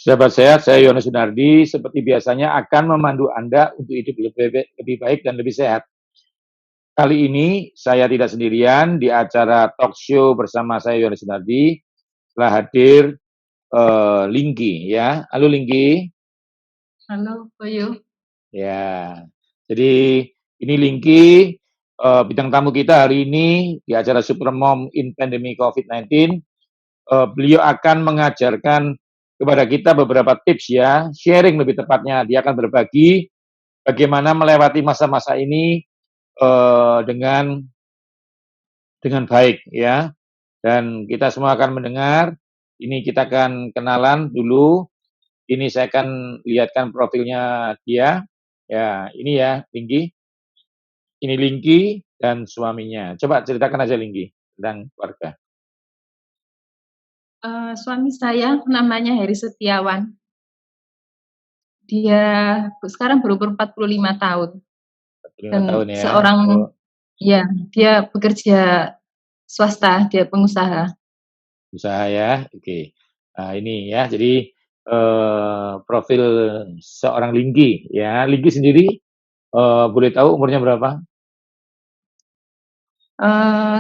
Sahabat sehat, saya Yones Sunardi. Seperti biasanya akan memandu Anda untuk hidup lebih baik dan lebih sehat. Kali ini saya tidak sendirian di acara talk show bersama saya Yones Sunardi. Telah hadir Linggi ya. Halo Linggi. Halo, Koyo. Ya. Jadi ini Linggi, bintang tamu kita hari ini di acara Super Mom in Pandemic COVID-19. Beliau akan mengajarkan kepada kita beberapa tips ya, sharing lebih tepatnya. Dia akan berbagi bagaimana melewati masa-masa ini dengan baik ya. Dan kita semua akan mendengar. Ini kita akan kenalan dulu. Ini saya akan lihatkan profilnya dia. Ya, ini ya, Linggi. Ini Linggi dan suaminya. Coba ceritakan aja Linggi tentang keluarga. Suami saya namanya Heri Setiawan. Dia sekarang berumur 45 tahun 45 dan tahun ya. seorang Oh, ya, dia bekerja swasta, dia pengusaha. usaha ya. Oke. Nah, ini ya. Jadi profil seorang Linggi ya. Linggi sendiri boleh tahu umurnya berapa?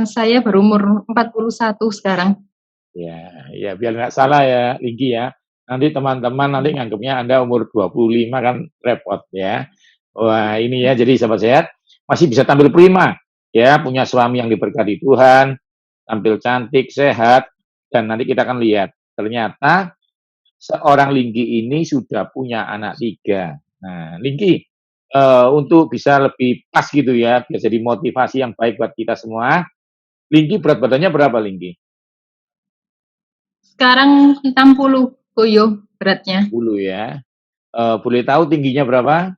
Saya berumur 41 sekarang. Ya, ya biar nggak salah ya, Linggi ya. Nanti teman-teman nanti nganggapnya Anda umur 25 kan repot ya. Wah, ini ya, jadi sahabat sehat masih bisa tampil prima ya, punya suami yang diberkati Tuhan, tampil cantik, sehat, dan nanti kita akan lihat ternyata seorang Linggi ini sudah punya anak 3. Nah, Linggi, untuk bisa lebih pas gitu ya, biar jadi motivasi yang baik buat kita semua. Linggi berat badannya berapa Linggi? Sekarang 60, Koyo, beratnya. 60 ya. Boleh tahu tingginya berapa?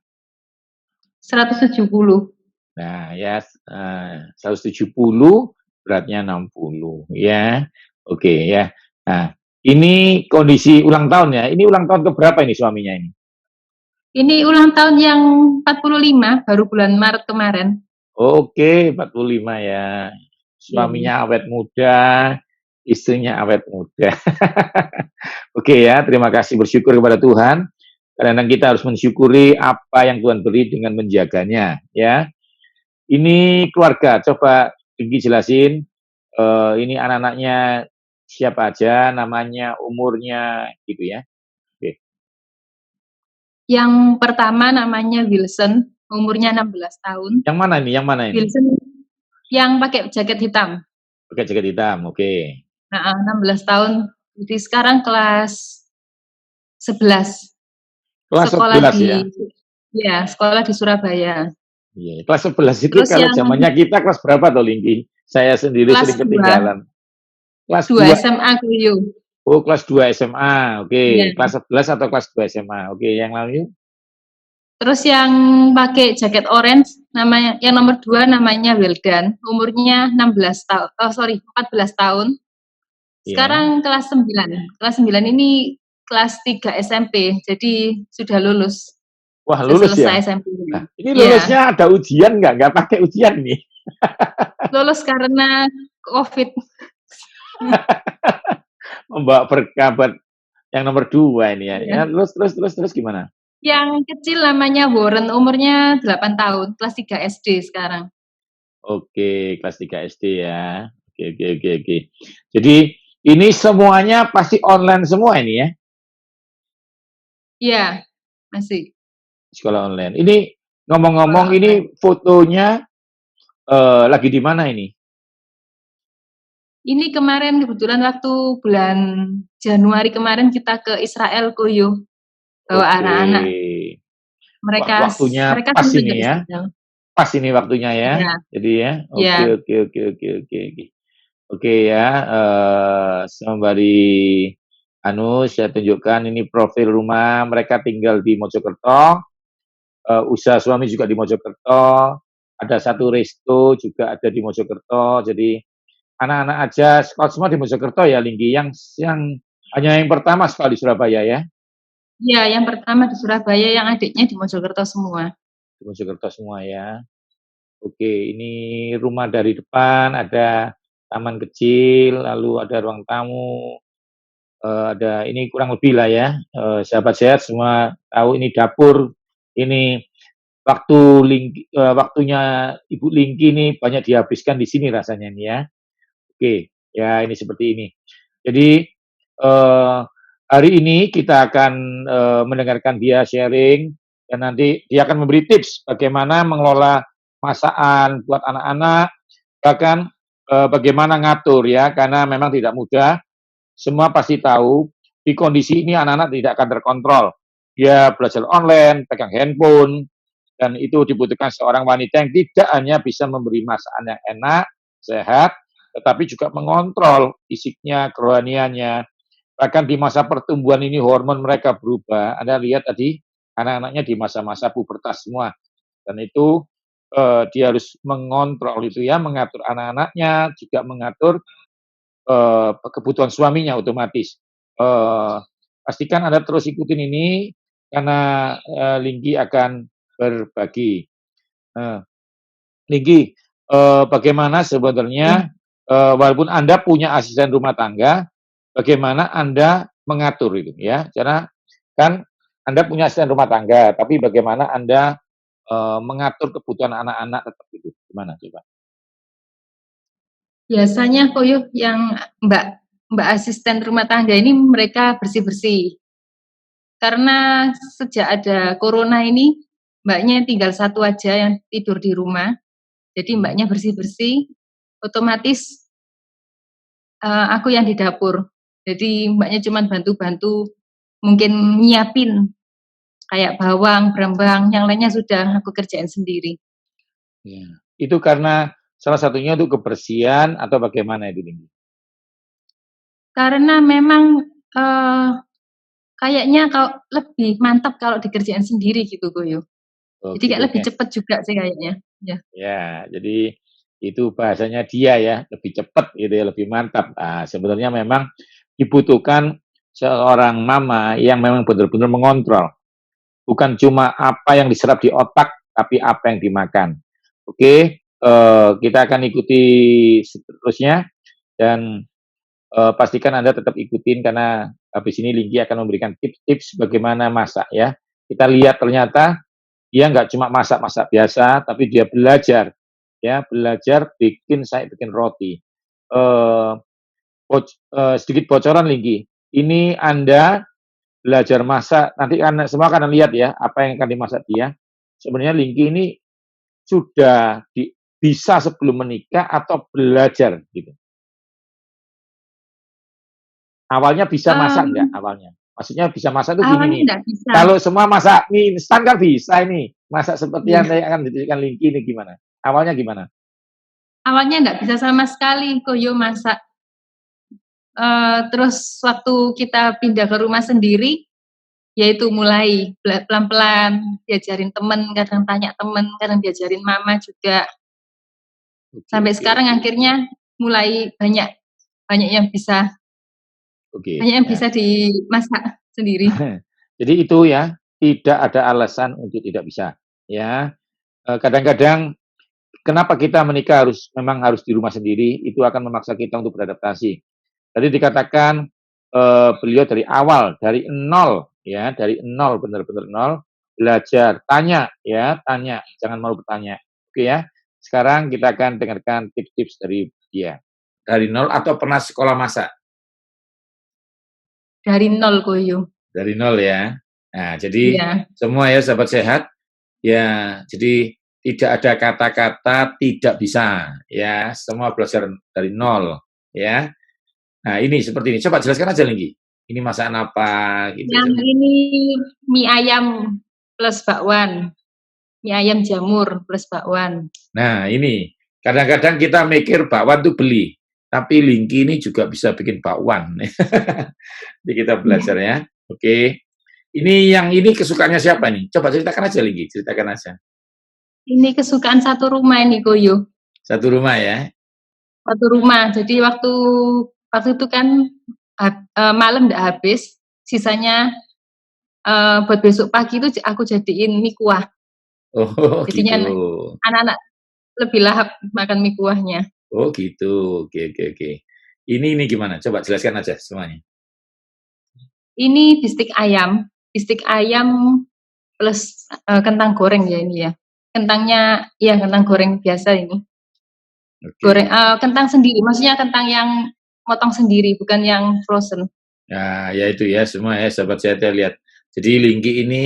170. Nah, ya 170, beratnya 60 ya. Oke ya. Nah, ini kondisi ulang tahun ya. Ini ulang tahun keberapa ini suaminya ini? Ini ulang tahun yang 45, baru bulan Maret kemarin. Oke, 45 ya. Ya. Suaminya awet muda, istrinya awet muda. Oke ya, terima kasih, bersyukur kepada Tuhan. Karena kita harus mensyukuri apa yang Tuhan beri dengan menjaganya ya. Ini keluarga, coba Tinggi jelasin, ini anak-anaknya siapa aja, namanya, umurnya, gitu ya. Oke. Yang pertama namanya Wilson, umurnya 16 tahun. Yang mana ini? Yang mana ini? Wilson yang pakai jaket hitam. Pakai jaket hitam, oke. 16 tahun. Jadi sekarang kelas 11. Kelas Sekolah 11 ya? di sekolah di Surabaya. Iya, kelas 11 itu Terus kalau yang zamannya kita kelas berapa tuh, Linggi? Saya sendiri kelas sering 2, ketinggalan. Kelas 2 2. SMA Kuyu. Oh, kelas 2 SMA, Iya. oke. Kelas 11 atau kelas 2 SMA, oke. Yang lalu? Terus yang pakai jaket orange namanya yang nomor 2 namanya Wildan, umurnya 16 tahun. Oh, sorry, 14 tahun. Ya. Sekarang kelas 9. Kelas 9 ini kelas 3 SMP, jadi sudah lulus. Wah, Sudah lulus selesai ya? SMP-nya. Nah, ini Iya, lulusnya ada ujian nggak? Nggak pakai ujian nih? lulus karena Covid. Membawa berkah buat yang nomor 2 ini ya. Iya. Ya, terus gimana? Yang kecil namanya Warren, umurnya 8 tahun, kelas 3 SD sekarang. Oke, kelas 3 SD ya. Oke. Jadi ini semuanya pasti online semua ini ya? Iya, masih. Sekolah online. Ini Sekolah ngomong-ngomong online. ini fotonya lagi di mana ini? Ini kemarin kebetulan waktu bulan Januari kemarin kita ke Israel, Koyo, bawa Oke. anak-anak. Wah, Mereka waktunya mereka pas senang ke ini ya. Israel. Pas ini waktunya ya. Iya, Jadi ya. iya. Oke. Oke ya, sembari saya tunjukkan ini profil rumah, mereka tinggal di Mojokerto, usaha suami juga di Mojokerto, ada satu resto juga ada di Mojokerto, jadi anak-anak aja sekolah semua di Mojokerto ya, Linggi, yang hanya yang pertama sekolah di Surabaya ya? Iya, yang pertama di Surabaya, yang adiknya di Mojokerto semua. Di Mojokerto semua ya. Oke, ini rumah dari depan, ada taman kecil, lalu ada ruang tamu, ada ini kurang lebih lah ya, sahabat sehat semua tahu ini dapur, ini waktunya Ibu Lingki ini banyak dihabiskan di sini rasanya nih ya. Oke, ya ini seperti ini. Jadi, hari ini kita akan, mendengarkan dia sharing dan nanti dia akan memberi tips bagaimana mengelola masakan buat anak-anak, bahkan, bagaimana ngatur ya, karena memang tidak mudah. Semua pasti tahu, di kondisi ini anak-anak tidak akan terkontrol. Dia belajar online, pegang handphone, dan itu dibutuhkan seorang wanita yang tidak hanya bisa memberi masakan yang enak, sehat, tetapi juga mengontrol fisiknya, kerohaniannya. Bahkan di masa pertumbuhan ini hormon mereka berubah. Anda lihat tadi anak-anaknya di masa-masa pubertas semua. Dan itu dia harus mengontrol itu ya, mengatur anak-anaknya, juga mengatur kebutuhan suaminya otomatis. Pastikan Anda terus ikutin ini karena Linggi akan berbagi. Linggi, bagaimana sebenarnya walaupun Anda punya asisten rumah tangga, bagaimana Anda mengatur itu ya? Karena kan Anda punya asisten rumah tangga, tapi bagaimana Anda mengatur kebutuhan anak-anak tetap itu, gimana coba? Biasanya Koyo yang Mbak asisten rumah tangga ini mereka bersih-bersih. Karena sejak ada corona ini, Mbaknya tinggal satu aja yang tidur di rumah. Jadi Mbaknya bersih-bersih, otomatis aku yang di dapur. Jadi Mbaknya cuman bantu-bantu, mungkin nyiapin kayak bawang, brambang, yang lainnya sudah aku kerjain sendiri. Ya. Itu karena salah satunya untuk kebersihan atau bagaimana itu, Linggi? Karena memang, kayaknya kalau lebih mantap kalau dikerjain sendiri gitu, Koyo. Oh Jadi kayak gitu, lebih oke. cepet juga sih kayaknya, ya. Ya, jadi itu bahasanya dia ya, lebih cepat gitu ya, lebih mantap. Sebenarnya memang dibutuhkan seorang mama yang memang benar-benar mengontrol, bukan cuma apa yang diserap di otak, tapi apa yang dimakan. Oke, kita akan ikuti seterusnya dan pastikan Anda tetap ikutin karena habis ini Linggi akan memberikan tips-tips bagaimana masak ya. Kita lihat ternyata dia nggak cuma masak-masak biasa, tapi dia belajar, ya belajar bikin roti. Eh, sedikit bocoran Linggi, ini Anda belajar masak, nanti kan semua akan lihat ya apa yang akan dimasak dia. Sebenarnya Linggi ini sudah bisa sebelum menikah atau belajar gitu. Awalnya bisa masak enggak Mmm, awalnya? Maksudnya bisa masak tuh gini awalnya nih, nggak bisa, kalau semua masak mie instan kan bisa ini, masak seperti yang iya. tadi akan ditunjukkan Lingki ini gimana? Awalnya gimana? Awalnya nggak bisa sama sekali Koyo masak, terus waktu kita pindah ke rumah sendiri, ya itu mulai pelan-pelan diajarin temen, kadang tanya temen, kadang diajarin mama juga. Oke Sampai oke sekarang oke. akhirnya mulai banyak banyak yang bisa Oke, banyak yang ya. bisa dimasak sendiri. Jadi itu ya, tidak ada alasan untuk tidak bisa, ya. Kadang-kadang kenapa kita menikah memang harus di rumah sendiri, itu akan memaksa kita untuk beradaptasi. Tadi dikatakan, beliau dari awal, dari nol, ya, dari nol, benar-benar nol, belajar, tanya, ya, tanya, jangan malu bertanya. Oke ya, sekarang kita akan dengarkan tips-tips dari dia. Dari nol atau pernah sekolah masak? Dari nol Koyo. Dari nol ya. Nah, jadi Iya. semua ya sahabat sehat, ya, jadi tidak ada kata-kata tidak bisa, ya, semua belajar dari nol, ya. Nah, ini seperti ini, coba jelaskan aja Linggi, ini masakan apa gitu, Yang coba. ini mie ayam plus bakwan, mie ayam jamur plus bakwan. Nah, ini kadang-kadang kita mikir bakwan tuh beli, tapi Lingki ini juga bisa bikin bakwan. Jadi kita Iya. belajar ya, oke. Ini yang ini kesukaannya siapa nih? Coba ceritakan aja Lingki, ceritakan aja. Ini kesukaan satu rumah ini Koyo. Satu rumah ya. Satu rumah. Jadi waktu waktu itu kan malam nggak habis, sisanya buat besok pagi itu aku jadiin mie kuah. Oh gitu. Jadinya anak-anak lebih lahap makan mie kuahnya. Oh gitu, oke oke oke. Ini gimana? Coba jelaskan aja semuanya. Ini bistik ayam plus kentang goreng ya ini ya. Kentangnya ya kentang goreng biasa ini. Oke. Kentang sendiri, maksudnya kentang yang potong sendiri, bukan yang frozen. Nah, ya itu ya semua ya sahabat sehat ya lihat. Jadi Linggi ini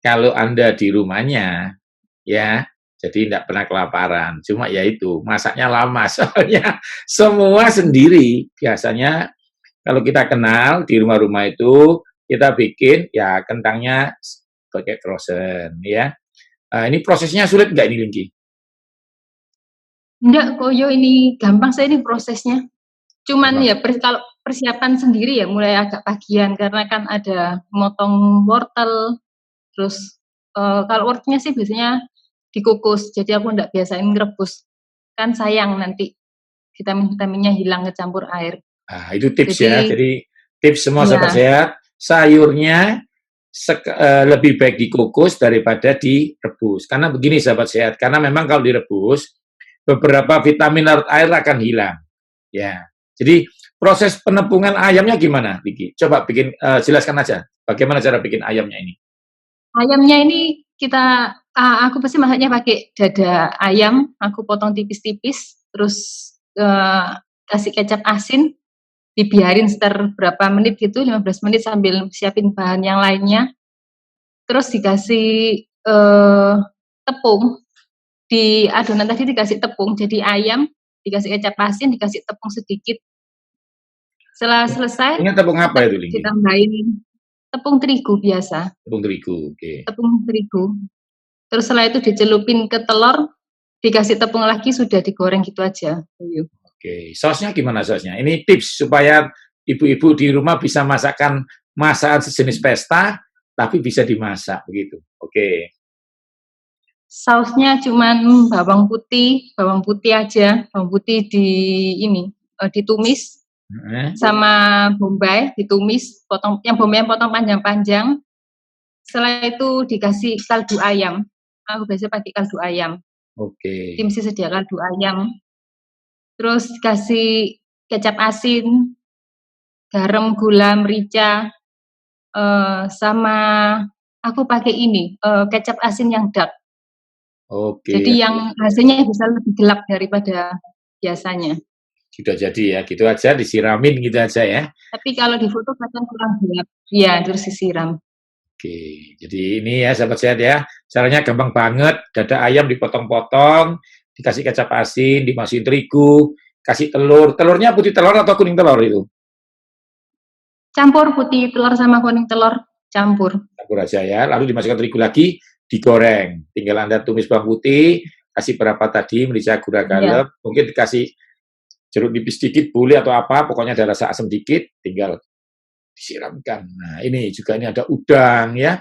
kalau Anda di rumahnya ya, jadi tidak pernah kelaparan. Cuma ya itu masaknya lama soalnya semua sendiri. Biasanya kalau kita kenal di rumah-rumah itu kita bikin ya kentangnya pakai frozen ya. Ini prosesnya sulit nggak ini Linggi? Enggak, Koyo ini gampang saya ini prosesnya. Cuman Gampang. ya kalau persiapan sendiri ya mulai agak pagian karena kan ada motong wortel, terus kalau wortelnya sih biasanya dikukus, jadi aku enggak biasain ngerebus. Kan sayang nanti vitamin-vitaminnya hilang kecampur air. Itu tips ya. Jadi Jadi tips semua sahabat ya, sehat, sayurnya lebih baik dikukus daripada direbus. Karena begini sahabat sehat, karena memang kalau direbus beberapa vitamin larut air akan hilang. Ya. Jadi proses penepungan ayamnya gimana, Vicky? Coba bikin jelaskan aja. Bagaimana cara bikin ayamnya ini? ayamnya ini aku pasti masaknya pakai dada ayam, aku potong tipis-tipis, terus kasih kecap asin, dibiarin sekitar berapa menit gitu, 15 menit sambil siapin bahan yang lainnya. Terus dikasih tepung, di adonan tadi dikasih tepung, jadi ayam dikasih kecap asin, dikasih tepung sedikit. Setelah selesai, Ini tepung apa itu, Linggi? ditambahin tepung terigu biasa. Tepung terigu, oke. Tepung terigu. Terus setelah itu dicelupin ke telur, dikasih tepung lagi, sudah digoreng gitu aja. Oke, sausnya gimana sausnya? Ini tips supaya ibu-ibu di rumah bisa masakan masakan sejenis pesta, tapi bisa dimasak begitu. Oke. Sausnya cuman bawang putih aja, bawang putih ditumis, sama bombay ditumis, yang bombay potong panjang-panjang. Setelah itu dikasih kaldu ayam. Aku biasanya pakai kaldu ayam. Oke. Tim mesti sedia kaldu ayam. Terus kasih kecap asin, garam, gula, merica, sama aku pakai ini kecap asin yang dark. Oke. Jadi yang hasilnya bisa lebih gelap daripada biasanya. Sudah jadi ya, gitu aja disiramin gitu aja ya. Tapi kalau di foto kadang kurang gelap. Iya, terus disiram. Oke, jadi ini ya sahabat sehat ya, caranya gampang banget, dada ayam dipotong-potong, dikasih kecap asin, dimasukin terigu, kasih telur, telurnya putih telur atau kuning telur itu? Campur putih telur sama kuning telur, campur. Campur aja ya, lalu dimasukkan terigu lagi, digoreng, tinggal Anda tumis bawang putih, kasih berapa tadi, merica, gula, garam, mungkin dikasih jeruk nipis sedikit, boleh atau apa, pokoknya ada rasa asam dikit, tinggal disiramkan. Nah, ini juga ini ada udang ya.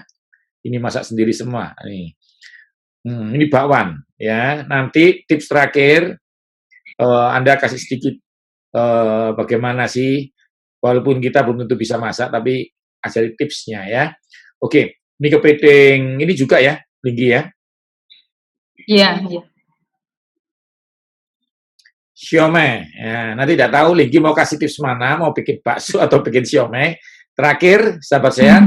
Ini masak sendiri semua. Ini bakwan ya. Nanti tips terakhir Anda kasih sedikit bagaimana sih walaupun kita belum tentu bisa masak tapi ajari tipsnya ya. Oke, ini kepiting ini juga ya, Linggi ya. Iya, iya. Siomay. Ya, nanti tidak tahu Linggi mau kasih tips mana, mau bikin bakso atau bikin siomay. Terakhir, sahabat sehat,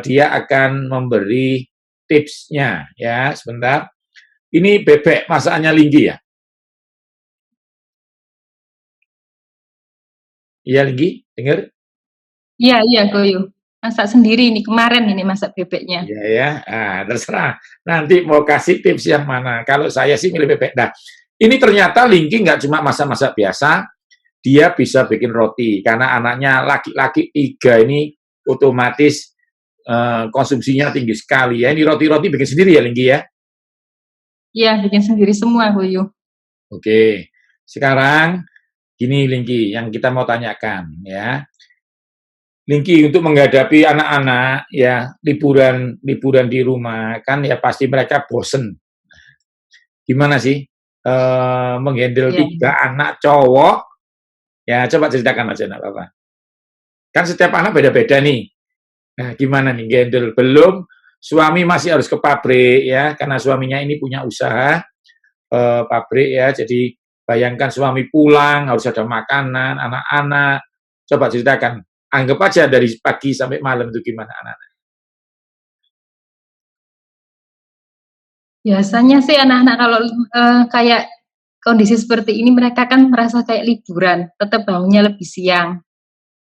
dia akan memberi tipsnya ya. Sebentar. Ini bebek masakannya Linggi ya? Iya Linggi, dengar? Iya, iya, Goyo. Masak sendiri ini, kemarin ini masak bebeknya. Iya ya, terserah. Nanti mau kasih tips yang mana. Kalau saya sih milih bebek. Nah, ini ternyata Linggi nggak cuma masak-masak biasa, dia bisa bikin roti. Karena anaknya laki-laki 3 ini otomatis konsumsinya tinggi sekali ya. Ini roti-roti bikin sendiri ya Linggi ya? Iya, bikin sendiri semua, Goyo. Oke, sekarang gini Linggi, yang kita mau tanyakan ya. Linggi untuk menghadapi anak-anak ya liburan di rumah kan ya pasti mereka bosen. Gimana sih menghandle 3 anak cowok? Ya coba ceritakan aja enggak apa-apa. Kan setiap anak beda-beda nih. Nah, gimana nih handle? Belum suami masih harus ke pabrik ya karena suaminya ini punya usaha pabrik ya. Jadi bayangkan suami pulang harus ada makanan, anak-anak. Coba ceritakan anggap aja dari pagi sampai malam itu gimana anak-anak? Biasanya sih anak-anak kalau kayak kondisi seperti ini mereka kan merasa kayak liburan, tetap bangunnya lebih siang.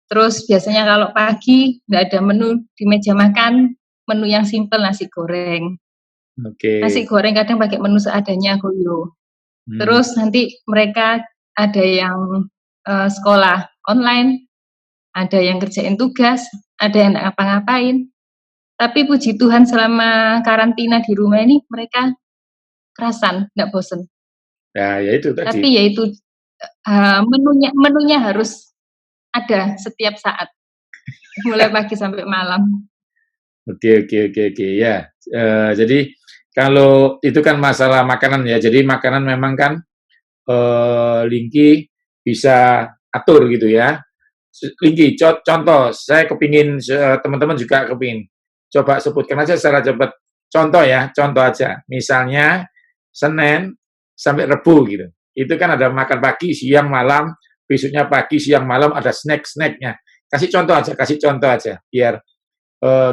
Terus biasanya kalau pagi nggak ada menu di meja makan, menu yang simpel nasi goreng. Nasi Oke. goreng kadang pakai menu seadanya Goyo. Hmm. Terus nanti mereka ada yang sekolah online, ada yang kerjain tugas, ada yang nggak ngapa-ngapain. Tapi puji Tuhan selama karantina di rumah ini mereka kerasan, nggak bosen. Ya, ya itu tadi. Tapi ya itu menunya harus ada setiap saat, mulai pagi sampai malam. Oke, oke, oke, oke. Ya, jadi kalau itu kan masalah makanan ya. Jadi makanan memang kan Lingki bisa atur gitu ya. Lingki, contoh, saya kepingin teman-teman juga kepingin. Coba sebutkan aja secara cepat. Contoh ya, contoh aja. Misalnya Senin sampai Rebu gitu. Itu kan ada makan pagi, siang, malam. Besoknya pagi, siang, malam ada snack-snacknya. Kasih contoh aja, biar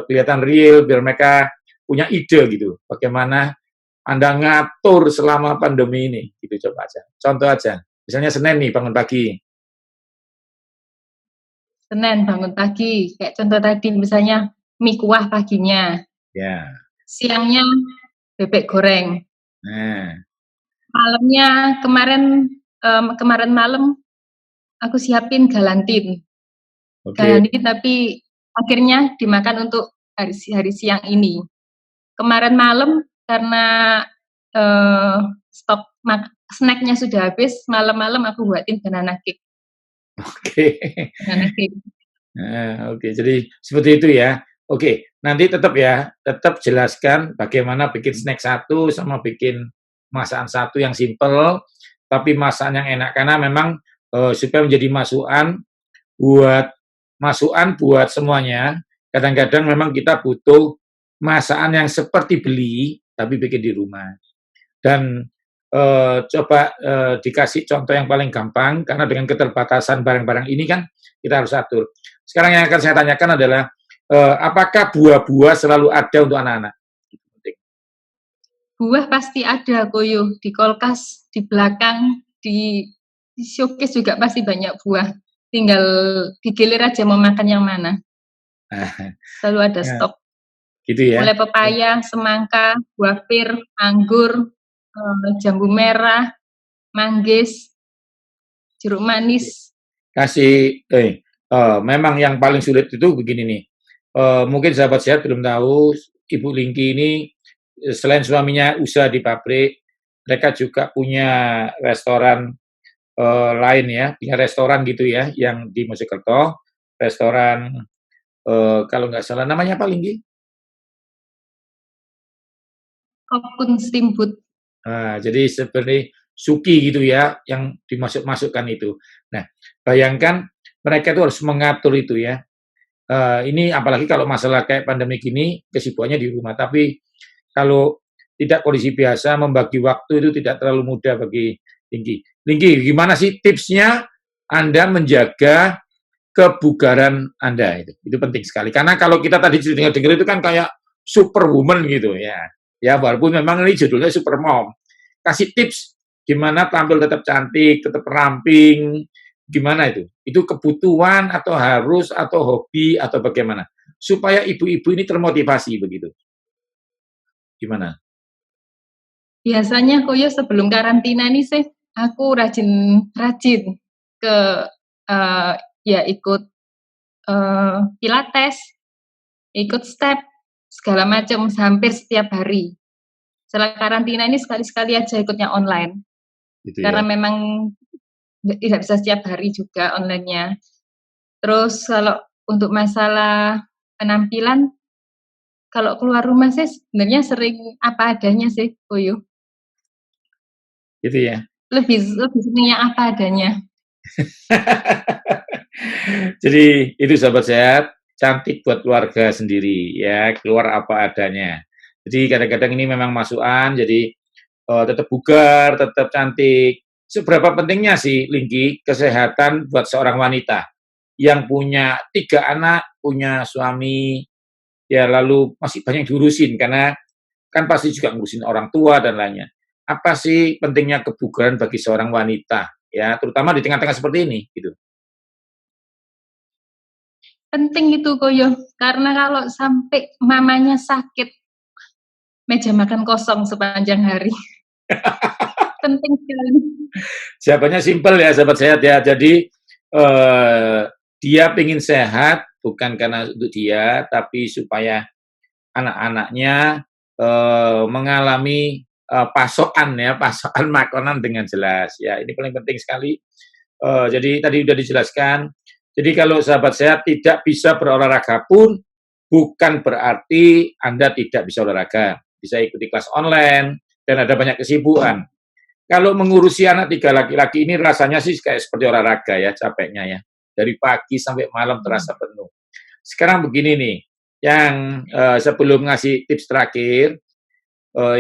kelihatan real, biar mereka punya ide gitu. Bagaimana Anda ngatur selama pandemi ini, gitu coba aja. Contoh aja, misalnya Senin nih bangun pagi. Senin bangun pagi, kayak contoh tadi misalnya mie kuah paginya, Ya, siangnya bebek goreng, nah, malamnya kemarin malam aku siapin galantin, oke. tapi akhirnya dimakan untuk hari siang ini. Kemarin malam karena stok snacknya sudah habis, malam-malam aku buatin banana cake. Oke. Banana cake. Nah, oke, jadi seperti itu ya. Oke, nanti tetap ya, tetap jelaskan bagaimana bikin snack satu sama bikin masakan satu yang simple, tapi masakan yang enak karena memang supaya menjadi masukan buat semuanya. Kadang-kadang memang kita butuh masakan yang seperti beli tapi bikin di rumah. Dan coba dikasih contoh yang paling gampang karena dengan keterbatasan barang-barang ini kan kita harus atur. Sekarang yang akan saya tanyakan adalah apakah buah-buah selalu ada untuk anak-anak? Buah pasti ada, Koyo, di kulkas, di belakang, di showcase juga pasti banyak buah. Tinggal digilir aja mau makan yang mana. Selalu ada Nah, stok. gitu ya. Mulai pepaya, semangka, buah pir, anggur, jambu merah, manggis, jeruk manis. Memang yang paling sulit itu begini nih. Mungkin sahabat sehat belum tahu, Ibu Lingki ini selain suaminya usaha di pabrik, mereka juga punya restoran lain ya, punya restoran gitu ya, yang di Mojokerto, restoran kalau nggak salah namanya apa Lingki? Kokun steamboat. Nah, jadi seperti suki gitu ya, yang dimasukkan itu. Nah, bayangkan mereka itu harus mengatur itu ya. Ini apalagi kalau masalah kayak pandemi gini, kesibukannya di rumah. Tapi kalau tidak kondisi biasa, membagi waktu itu tidak terlalu mudah bagi Lingki. Lingki, gimana sih tipsnya Anda menjaga kebugaran Anda itu? Itu penting sekali. Karena kalau kita tadi dengar-dengar itu kan kayak superwoman gitu ya. Ya, walaupun memang ini judulnya super mom. Kasih tips gimana tampil tetap cantik, tetap ramping, gimana itu? Itu kebutuhan atau harus atau hobi atau bagaimana? Supaya ibu-ibu ini termotivasi begitu. Gimana? Biasanya Koyo sebelum karantina ini sih aku rajin ke ya ikut pilates, ikut step, segala macam hampir setiap hari. Setelah karantina ini sekali-sekali aja ikutnya online. Gitu Karena ya. memang tidak bisa setiap hari juga online-nya. Terus kalau untuk masalah penampilan, kalau keluar rumah sih sebenarnya sering apa adanya sih, Koyo. Gitu ya. Lebih sering yang apa adanya. Jadi itu sahabat sehat, cantik buat keluarga sendiri ya, keluar apa adanya. Jadi kadang-kadang ini memang masukan, jadi tetap bugar, tetap cantik. Seberapa pentingnya sih, Lingki, kesehatan buat seorang wanita yang punya 3 anak, punya suami, ya lalu masih banyak diurusin karena kan pasti juga ngurusin orang tua dan lainnya. Apa sih pentingnya kebugaran bagi seorang wanita, ya terutama di tengah-tengah seperti ini, gitu? Penting itu Koyo, karena kalau sampai mamanya sakit, meja makan kosong sepanjang hari. Penting sekali. Jawabannya simpel ya, sahabat sehat ya. Jadi dia pengen sehat bukan karena untuk dia, tapi supaya anak-anaknya mengalami pasokan ya, pasokan makanan dengan jelas. Ya, ini paling penting sekali. Jadi tadi sudah dijelaskan. Jadi kalau sahabat sehat tidak bisa berolahraga pun bukan berarti Anda tidak bisa olahraga. Bisa ikuti kelas online dan ada banyak kesibukan. Kalau mengurusi anak 3 laki-laki ini rasanya sih kayak seperti olahraga ya, capeknya ya. Dari pagi sampai malam terasa penuh. Sekarang begini nih, yang sebelum ngasih tips terakhir,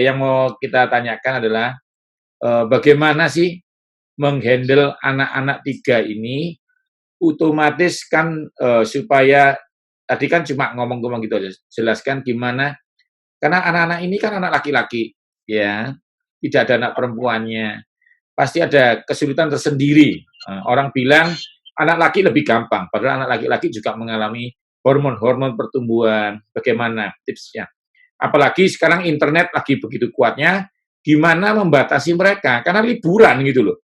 yang mau kita tanyakan adalah bagaimana sih menghandle anak-anak 3 ini, otomatis kan supaya tadi kan cuma ngomong-ngomong gitu aja, jelaskan gimana, karena anak-anak ini kan anak laki-laki, ya, tidak ada anak perempuannya. Pasti ada kesulitan tersendiri. Orang bilang anak laki lebih gampang, padahal anak laki-laki juga mengalami hormon-hormon pertumbuhan. Bagaimana tipsnya? Apalagi sekarang internet lagi begitu kuatnya, gimana membatasi mereka? Karena liburan gitu loh.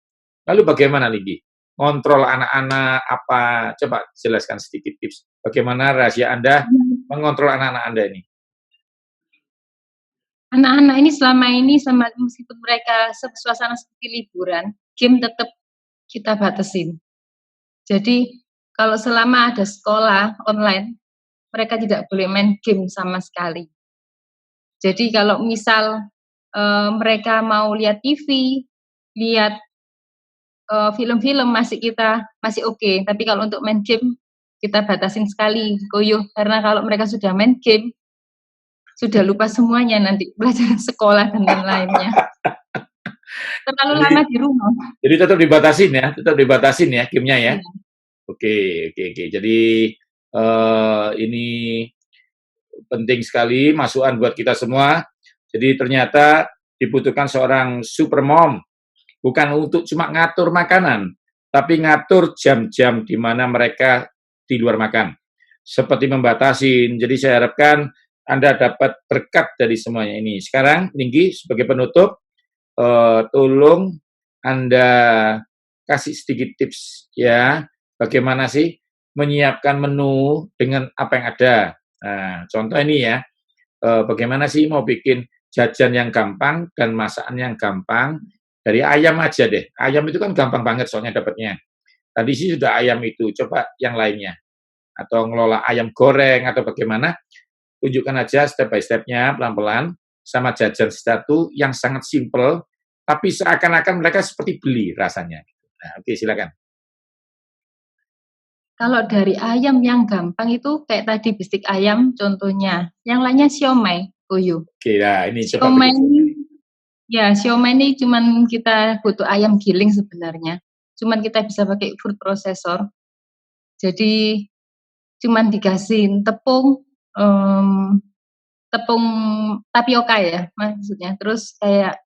Lalu bagaimana, Linggi? Kontrol anak-anak apa? Coba jelaskan sedikit tips. Bagaimana rahasia Anda mengontrol anak-anak Anda ini? Anak-anak ini selama ini meskipun mereka suasana seperti liburan, game tetap kita batasin. Jadi kalau selama ada sekolah online, mereka tidak boleh main game sama sekali. Jadi kalau misal mereka mau lihat TV, lihat film-film masih oke. Tapi kalau untuk main game kita batasin sekali, Koyo, karena kalau mereka sudah main game sudah lupa semuanya nanti pelajaran sekolah dan lain-lainnya. Terlalu lama di rumah. Jadi tetap dibatasin ya gamenya ya. Iya. Oke. Jadi ini penting sekali masukan buat kita semua. Jadi ternyata dibutuhkan seorang super mom, bukan untuk cuma ngatur makanan, tapi ngatur jam-jam di mana mereka di luar makan. Seperti membatasin. Jadi saya harapkan Anda dapat berkat dari semuanya ini. Sekarang, Ninggi, sebagai penutup, tolong Anda kasih sedikit tips ya, bagaimana sih menyiapkan menu dengan apa yang ada. Nah, contoh ini ya, bagaimana sih mau bikin jajan yang gampang dan masakan yang gampang, dari ayam aja deh. Ayam itu kan gampang banget soalnya dapatnya. Tadi sih sudah ayam itu, coba yang lainnya. Atau ngelola ayam goreng atau bagaimana, tunjukkan aja step by step-nya pelan-pelan, sama jajan satu yang sangat simple, tapi seakan-akan mereka seperti beli rasanya. Nah, oke, silakan. Kalau dari ayam yang gampang itu kayak tadi bistik ayam contohnya. Yang lainnya siomay, Koyo. Oke, nah ini coba siomay. Ya, siomay ini cuman kita butuh ayam giling sebenarnya. Cuman kita bisa pakai food processor. Jadi cuman dikasih tepung tapioka ya maksudnya. Terus kayak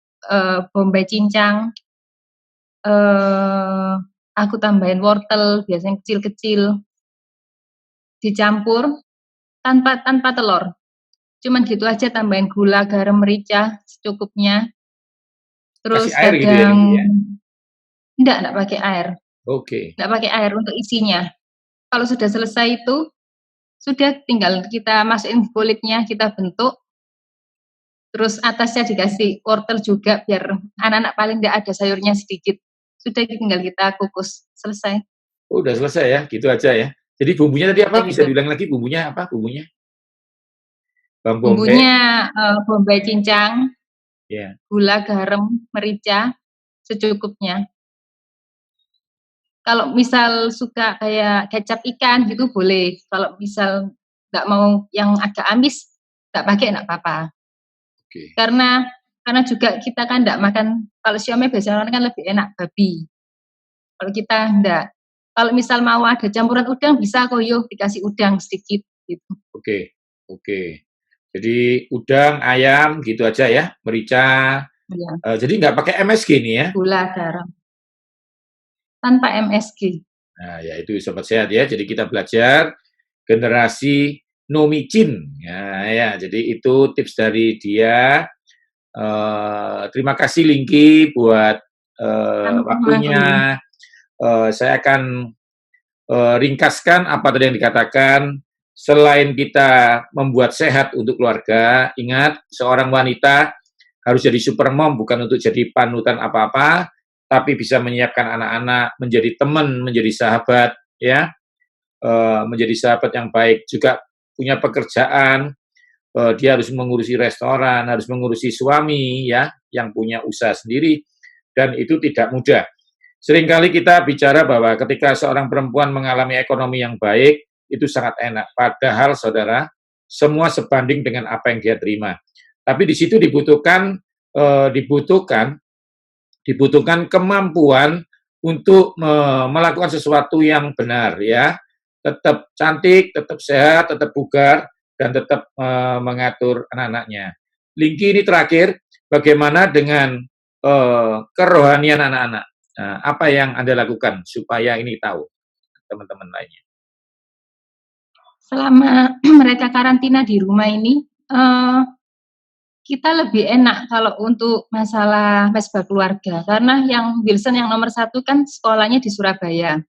bombay cincang, aku tambahin wortel biasanya kecil-kecil, dicampur tanpa telur. Cuman gitu aja, tambahin gula, garam, merica secukupnya. Terus kasih air gitu ya, ya? Enggak pakai air. Oke. Enggak pakai air untuk isinya. Kalau sudah selesai itu, sudah tinggal kita masukin kulitnya, kita bentuk. Terus atasnya dikasih wortel juga biar anak-anak paling enggak ada sayurnya sedikit. Sudah tinggal kita kukus, selesai. Oh, udah selesai ya, gitu aja ya. Jadi bumbunya tadi apa? Bisa diulang lagi bumbunya apa? Bumbunya? Bumbunya bombay cincang, yeah. Gula, garam, merica secukupnya. Kalau misal suka kayak kecap ikan gitu boleh. Kalau misal nggak mau yang agak amis, nggak pakai nggak apa-apa. Okay. Karena juga kita kan nggak makan, kalau siomay biasanya kan lebih enak babi. Kalau kita enggak. Kalau misal mau ada campuran udang bisa koyo dikasih udang sedikit gitu. Oke, oke. Jadi udang, ayam gitu aja ya, merica. Iya, Jadi nggak pakai MSG nih ya? gula, garam, tanpa MSG. Nah, ya itu sobat sehat ya. Jadi kita belajar generasi no micin. Ya, jadi itu tips dari dia. Terima kasih Lingki buat Sama-sama, waktunya. Saya akan ringkaskan apa tadi yang dikatakan. Selain kita membuat sehat untuk keluarga, ingat seorang wanita harus jadi supermom bukan untuk jadi panutan apa-apa, tapi bisa menyiapkan anak-anak menjadi teman, menjadi sahabat, ya, menjadi sahabat yang baik. Juga punya pekerjaan, dia harus mengurusi restoran, harus mengurusi suami, ya, yang punya usaha sendiri, dan itu tidak mudah. Seringkali kita bicara bahwa ketika seorang perempuan mengalami ekonomi yang baik, itu sangat enak. Padahal, saudara, semua sebanding dengan apa yang dia terima. Tapi di situ dibutuhkan dibutuhkan dibutuhkan kemampuan untuk melakukan sesuatu yang benar, ya. Tetap cantik, tetap sehat, tetap bugar, dan tetap mengatur anak-anaknya. Lingki ini terakhir, bagaimana dengan kerohanian anak-anak? Nah, apa yang Anda lakukan supaya ini tahu teman-teman lainnya? Selama mereka karantina di rumah ini, kita lebih enak kalau untuk masalah mesbah keluarga, karena yang Wilson yang nomor 1 kan sekolahnya di Surabaya.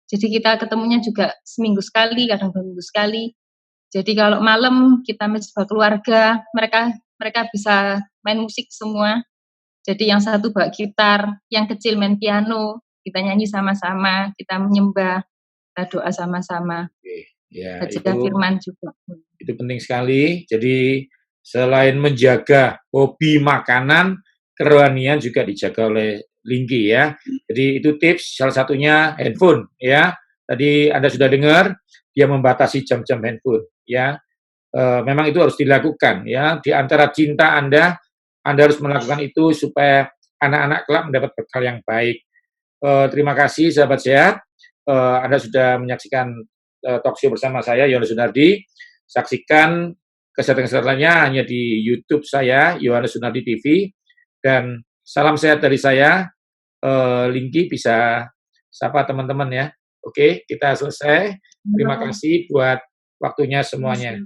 Jadi kita ketemunya juga seminggu sekali, kadang 2 minggu sekali. Jadi kalau malam kita mesbah keluarga, mereka bisa main musik semua. Jadi yang satu bawa gitar, yang kecil main piano, kita nyanyi sama-sama, kita menyembah, kita doa sama-sama. Oke, ya Baca firman juga. itu penting sekali. Jadi selain menjaga hobi makanan, kerohanian juga dijaga oleh Lingki ya. Jadi itu tips, salah satunya handphone ya. Tadi Anda sudah dengar, dia membatasi jam-jam handphone ya. Memang itu harus dilakukan ya. Di antara cinta Anda harus melakukan itu supaya anak-anak kelak mendapat bekal yang baik. Terima kasih sahabat sehat. Anda sudah menyaksikan talk show bersama saya, Yohanes Sunardi. Saksikan kesehatan-kesehatan lainnya hanya di YouTube saya, Yohanes Sunardi TV. Dan salam sehat dari saya. Lingki bisa sapa teman-teman ya. Oke, kita selesai. Terima kasih buat waktunya semuanya.